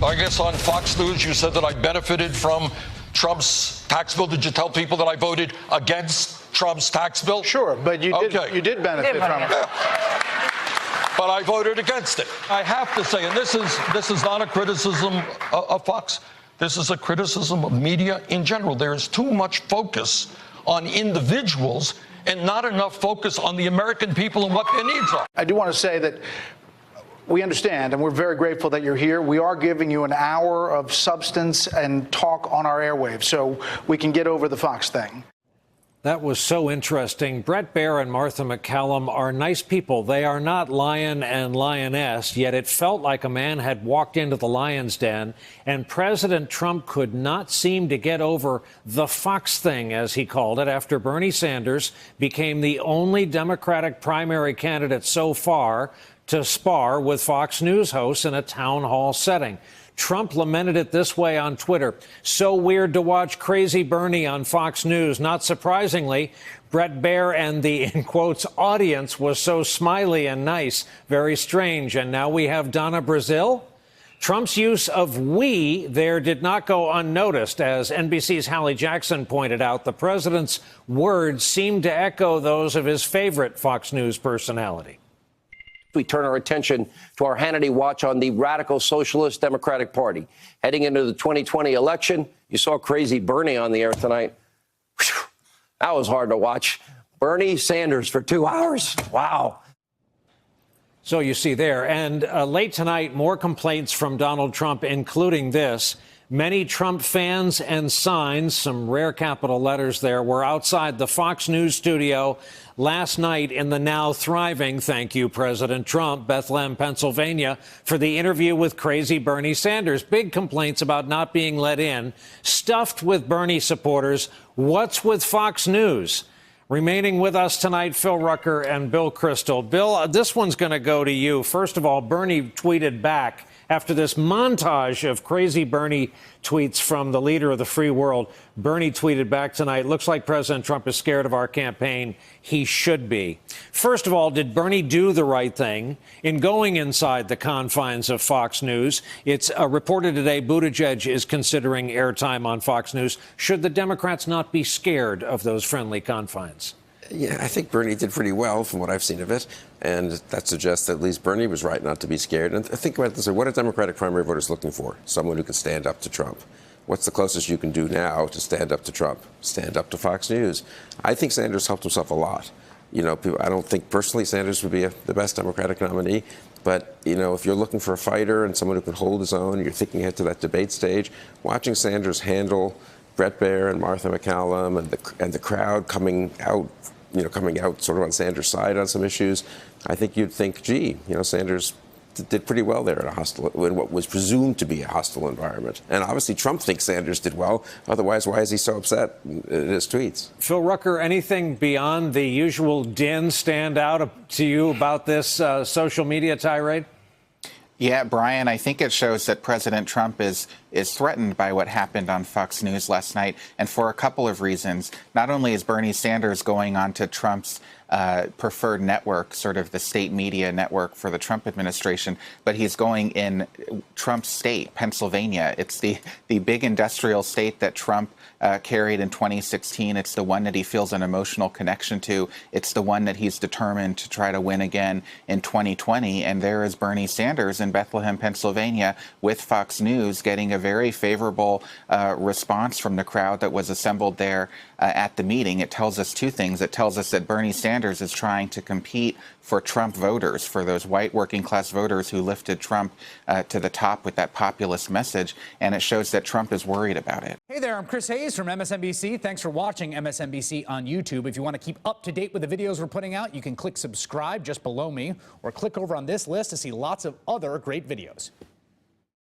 I guess on Fox News, you said that I benefited from Trump's tax bill. Did you tell people that I voted against Trump's tax bill? Sure, but you did benefit from it. But I voted against it. I have to say, and this is not a criticism of Fox. This is a criticism of media in general. There is too much focus on individuals and not enough focus on the American people and what their needs are. I do want to say that we understand, and we're very grateful that you're here. We are giving you an hour of substance and talk on our airwaves so we can get over the Fox thing. That was so interesting. Bret Baier and Martha MacCallum are nice people. They are not lion and lioness, yet it felt like a man had walked into the lion's den, and President Trump could not seem to get over the Fox thing, as he called it, after Bernie Sanders became the only Democratic primary candidate so far to spar with Fox News hosts in a town hall setting. Trump lamented it this way on Twitter. So weird to watch Crazy Bernie on Fox News. Not surprisingly, Bret Baier and the, in quotes, audience was so smiley and nice. Very strange. And now we have Donna Brazil. Trump's use of "we" there did not go unnoticed. As NBC's Hallie Jackson pointed out, the president's words seemed to echo those of his favorite Fox News personality. We turn our attention to our Hannity watch on the radical socialist Democratic Party. Heading into the 2020 election, you saw Crazy Bernie on the air tonight. Whew, that was hard to watch. Bernie Sanders for 2 hours. Wow. So you see there. And late tonight, more complaints from Donald Trump, including this. Many Trump fans and signs, some rare capital letters there, were outside the Fox News studio last night in the now thriving, thank you, President Trump, Bethlehem, Pennsylvania, for the interview with Crazy Bernie Sanders. Big complaints about not being let in, stuffed with Bernie supporters. What's with Fox News? Remaining with us tonight, Phil Rucker and Bill Kristol. Bill, this one's going to go to you. First of all, Bernie tweeted back after this montage of Crazy Bernie tweets from the leader of the free world. Bernie tweeted back tonight, looks like President Trump is scared of our campaign. He should be. First of all, did Bernie do the right thing in going inside the confines of Fox News? It's reported today Buttigieg is considering airtime on Fox News. Should the Democrats not be scared of those friendly confines? Yeah, I think Bernie did pretty well from what I've seen of it. And that suggests that at least Bernie was right not to be scared. And think about this. What are Democratic primary voters looking for? Someone who can stand up to Trump. What's the closest you can do now to stand up to Trump? Stand up to Fox News. I think Sanders helped himself a lot. You know, I don't think personally Sanders would be the best Democratic nominee. But, you know, if you're looking for a fighter and someone who can hold his own, you're thinking ahead to that debate stage, watching Sanders handle Bret Baier and Martha MacCallum and the crowd coming out sort of on Sanders' side on some issues, I think you'd think, gee, you know, Sanders did pretty well there in what was presumed to be a hostile environment. And obviously Trump thinks Sanders did well. Otherwise, why is he so upset in his tweets? Phil Rucker, anything beyond the usual din stand out to you about this social media tirade? Yeah, Brian, I think it shows that President Trump is threatened by what happened on Fox News last night, and for a couple of reasons. Not only is Bernie Sanders going on to Trump's preferred network, sort of the state media network for the Trump administration, but he's going in Trump's state, Pennsylvania. It's the big industrial state that Trump carried in 2016. It's the one that he feels an emotional connection to. It's the one that he's determined to try to win again in 2020. And there is Bernie Sanders in Bethlehem, Pennsylvania, with Fox News getting a very favorable response from the crowd that was assembled there at the meeting. It tells us two things. It tells us that Bernie Sanders is trying to compete for Trump voters, for those white working class voters who lifted Trump to the top with that populist message. And it shows that Trump is worried about it. Hey there, I'm Chris Hayes from MSNBC. Thanks for watching MSNBC on YouTube. If you want to keep up to date with the videos we're putting out, you can click subscribe just below me or click over on this list to see lots of other great videos.